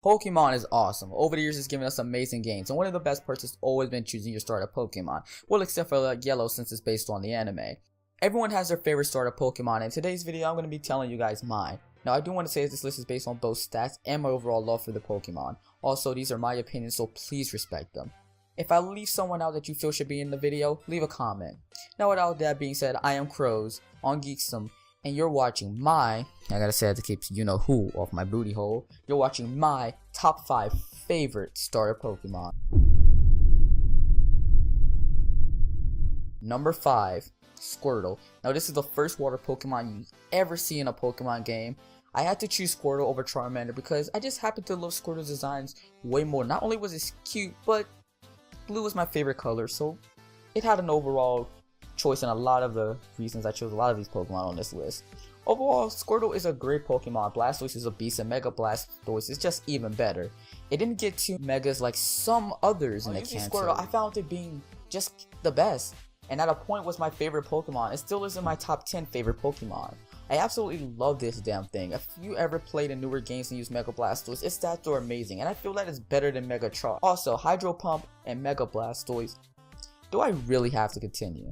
Pokemon is awesome. Over the years, it's given us amazing games, and one of the best parts has always been choosing your starter Pokemon. Well, except for like Yellow, since it's based on the anime. Everyone has their favorite starter Pokemon, and in today's video, I'm going to be telling you guys mine. Now, I do want to say that this list is based on both stats and my overall love for the Pokemon. Also, these are my opinions, so please respect them. If I leave someone out that you feel should be in the video, leave a comment. Now, with all that being said, I am Crows on Geeksome, and you're watching my, I gotta say it to keep you-know-who off my booty hole, you're watching my top 5 favorite starter Pokemon. Number 5, Squirtle. Now this is the first water Pokemon you ever see in a Pokemon game. I had to choose Squirtle over Charmander because I just happen to love Squirtle's designs way more. Not only was it cute, but blue was my favorite color, so it had an overall choice in a lot of the reasons I chose a lot of these Pokemon on this list. Overall, Squirtle is a great Pokemon. Blastoise is a beast, and Mega Blastoise is just even better. It didn't get 2 Megas like some others in the Kanto. Squirtle, I found it being just the best, and at a point was my favorite Pokemon. It still is in my top 10 favorite Pokemon. I absolutely love this damn thing. If you ever played in newer games and used Mega Blastoise, its stats are amazing, and I feel that it's better than Mega Charge. Also, Hydro Pump and Mega Blastoise. Do I really have to continue?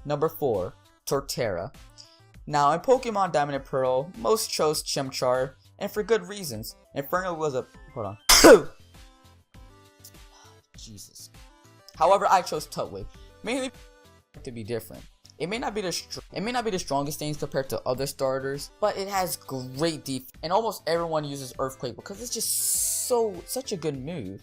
Number 4, Torterra. Now, in Pokemon Diamond and Pearl, most chose Chimchar, and for good reasons. Inferno was a... hold on. Jesus. However, I chose Tutwig, mainly to be different. It may not be the strongest things compared to other starters, but it has great defense, and almost everyone uses Earthquake because it's just such a good move.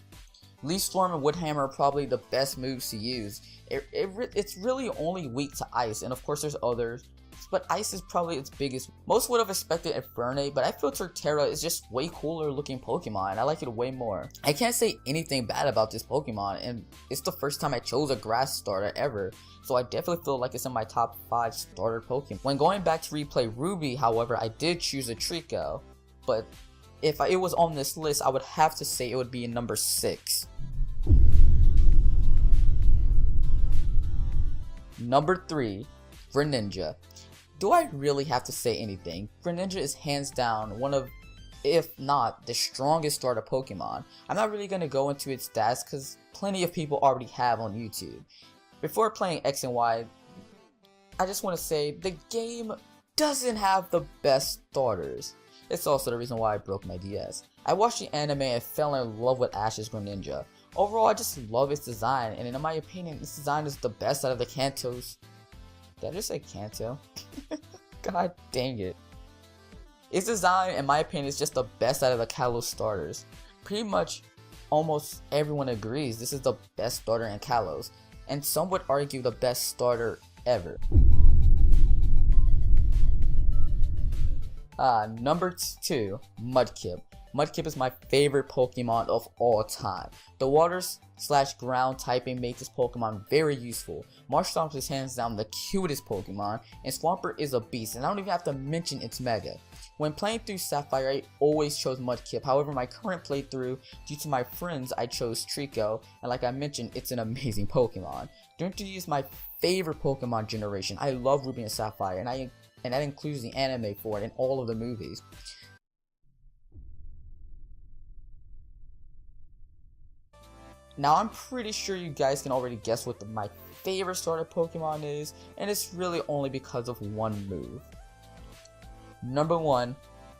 Leaf Storm and Wood Hammer are probably the best moves to use. It's really only weak to Ice, and of course there's others, but Ice is probably its biggest. Most would have expected Infernape, but I feel Torterra is just way cooler looking Pokemon, and I like it way more. I can't say anything bad about this Pokemon, and it's the first time I chose a grass starter ever, so I definitely feel like it's in my top 5 starter Pokemon. When going back to replay Ruby, however, I did choose a Trico, but if it was on this list, I would have to say it would be in number 6. Number 3, Greninja. Do I really have to say anything? Greninja is hands down one of, if not the strongest starter Pokemon. I'm not really going to go into its stats because plenty of people already have on YouTube. Before playing X and Y, I just want to say the game doesn't have the best starters. It's also the reason why I broke my DS. I watched the anime and fell in love with Ash's Greninja. Overall, I just love its design, and in my opinion, its design is the best out of the Kantos. Did I just say Kanto? God dang it. Its design, in my opinion, is just the best out of the Kalos starters. Pretty much almost everyone agrees this is the best starter in Kalos, and some would argue the best starter ever. Number 2, Mudkip. Mudkip is my favorite Pokemon of all time. The water/ground typing makes this Pokemon very useful. Marshtomp is hands down the cutest Pokemon, and Swampert is a beast, and I don't even have to mention its Mega. When playing through Sapphire, I always chose Mudkip. However, my current playthrough, due to my friends, I chose Trico, and like I mentioned, it's an amazing Pokemon. During 3 is my favorite Pokemon generation. I love Ruby and Sapphire, and that includes the anime for it and all of the movies. Now, I'm pretty sure you guys can already guess what my favorite starter Pokemon is, and it's really only because of one move. Number 1,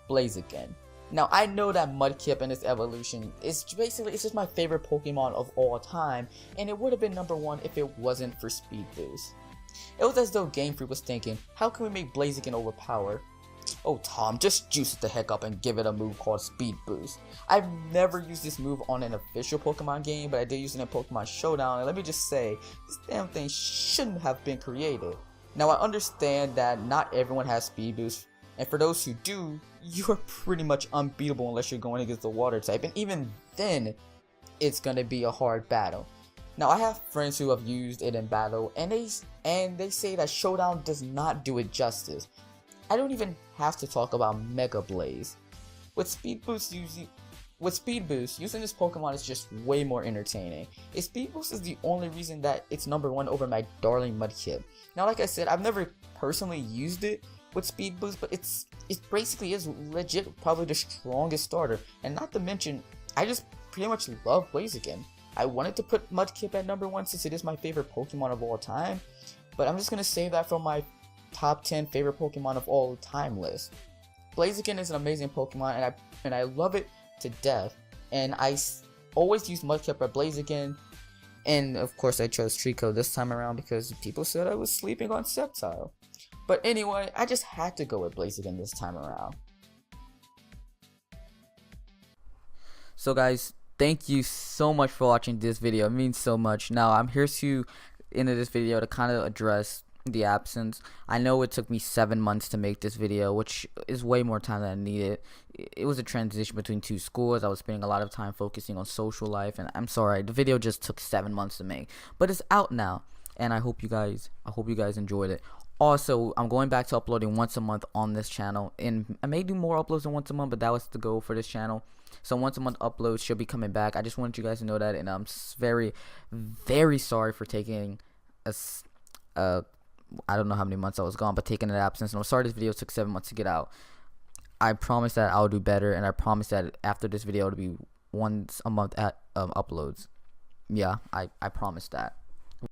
Blaziken. Now, I know that Mudkip and its evolution is it's just my favorite Pokemon of all time, and it would have been number 1 if it wasn't for Speed Boost. It was as though Game Freak was thinking, how can we make Blaziken overpowered? Oh Tom, just juice it the heck up and give it a move called Speed Boost. I've never used this move on an official Pokemon game, but I did use it in Pokemon Showdown, and let me just say, this damn thing shouldn't have been created. Now, I understand that not everyone has Speed Boost, and for those who do, you're pretty much unbeatable unless you're going against the water type, and even then, it's gonna be a hard battle. Now, I have friends who have used it in battle, and they say that Showdown does not do it justice. I don't even have to talk about Mega Blaze. With Speed Boost, using this Pokemon is just way more entertaining. Its Speed Boost is the only reason that it's number 1 over my darling Mudkip. Now, like I said, I've never personally used it, with speed boost, but it basically is legit probably the strongest starter. And not to mention, I just pretty much love Blaziken. I wanted to put Mudkip at number 1 since it is my favorite Pokemon of all time, but I'm just gonna save that from my top 10 favorite Pokemon of all time list. Blaziken is an amazing Pokemon, and I love it to death. And I always use Mudkip or Blaziken, and of course I chose Trico this time around because people said I was sleeping on Sceptile. But anyway, I just had to go with Blaziken this time around. So guys, thank you so much for watching this video. It means so much. Now I'm here to end this video to kind of address the absence. I know it took me 7 months to make this video, which is way more time than I needed. It was a transition between 2 schools. I was spending a lot of time focusing on social life, and I'm sorry, the video just took 7 months to make, but it's out now, and I hope you guys enjoyed it. Also, I'm going back to uploading once a month on this channel, and I may do more uploads than once a month, but that was the goal for this channel. So once a month uploads should be coming back. I just wanted you guys to know that, and I'm very, very sorry for taking I don't know how many months I was gone, but taking an absence. And I'm sorry this video took 7 months to get out. I promise that I'll do better, and I promise that after this video it'll be once a month at uploads. Yeah, I promise that.